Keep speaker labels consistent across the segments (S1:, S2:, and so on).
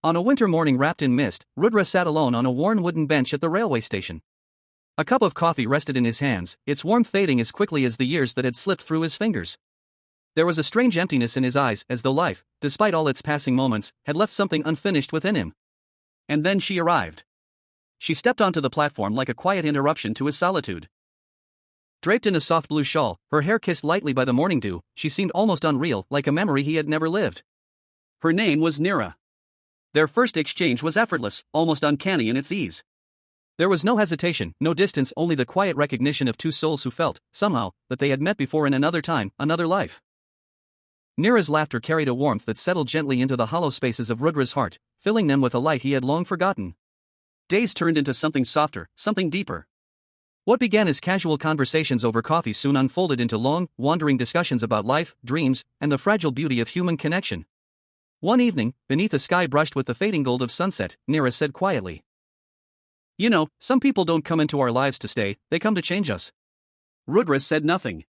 S1: On a winter morning wrapped in mist, Rudra sat alone on a worn wooden bench at the railway station. A cup of coffee rested in his hands, its warmth fading as quickly as the years that had slipped through his fingers. There was a strange emptiness in his eyes, as though life, despite all its passing moments, had left something unfinished within him. And then she arrived. She stepped onto the platform like a quiet interruption to his solitude. Draped in a soft blue shawl, her hair kissed lightly by the morning dew, she seemed almost unreal, like a memory he had never lived. Her name was Neera. Their first exchange was effortless, almost uncanny in its ease. There was no hesitation, no distance, only the quiet recognition of two souls who felt, somehow, that they had met before in another time, another life. Neera's laughter carried a warmth that settled gently into the hollow spaces of Rudra's heart, filling them with a light he had long forgotten. Days turned into something softer, something deeper. What began as casual conversations over coffee soon unfolded into long, wandering discussions about life, dreams, and the fragile beauty of human connection. One evening, beneath a sky brushed with the fading gold of sunset, Neera said quietly, "You know, some people don't come into our lives to stay, they come to change us." Rudra said nothing.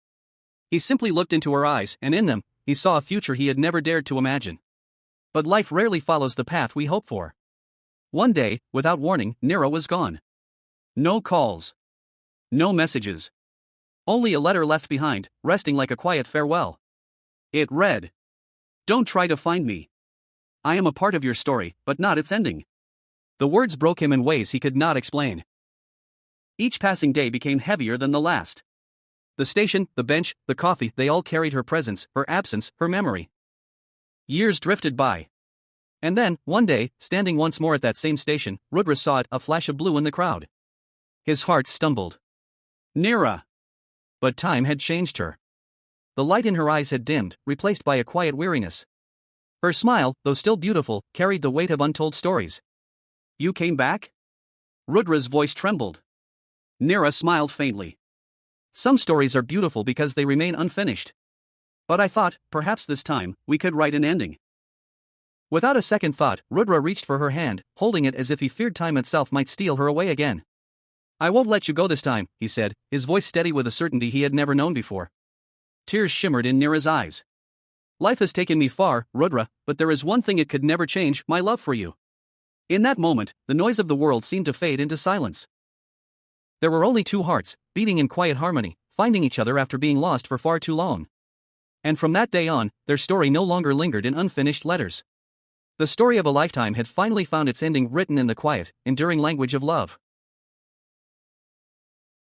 S1: He simply looked into her eyes, and in them, he saw a future he had never dared to imagine. But life rarely follows the path we hope for. One day, without warning, Neera was gone. No calls. No messages. Only a letter left behind, resting like a quiet farewell. It read, "Don't try to find me. I am a part of your story, but not its ending." The words broke him in ways he could not explain. Each passing day became heavier than the last. The station, the bench, the coffee, they all carried her presence, her absence, her memory. Years drifted by. And then, one day, standing once more at that same station, Rudra saw it, a flash of blue in the crowd. His heart stumbled. Neera! But time had changed her. The light in her eyes had dimmed, replaced by a quiet weariness. Her smile, though still beautiful, carried the weight of untold stories. "You came back?" Rudra's voice trembled. Neera smiled faintly. "Some stories are beautiful because they remain unfinished. But I thought, perhaps this time, we could write an ending." Without a second thought, Rudra reached for her hand, holding it as if he feared time itself might steal her away again. "I won't let you go this time," he said, his voice steady with a certainty he had never known before. Tears shimmered in Neera's eyes. "Life has taken me far, Rudra, but there is one thing it could never change, my love for you." In that moment, the noise of the world seemed to fade into silence. There were only two hearts, beating in quiet harmony, finding each other after being lost for far too long. And from that day on, their story no longer lingered in unfinished letters. The story of a lifetime had finally found its ending, written in the quiet, enduring language of love.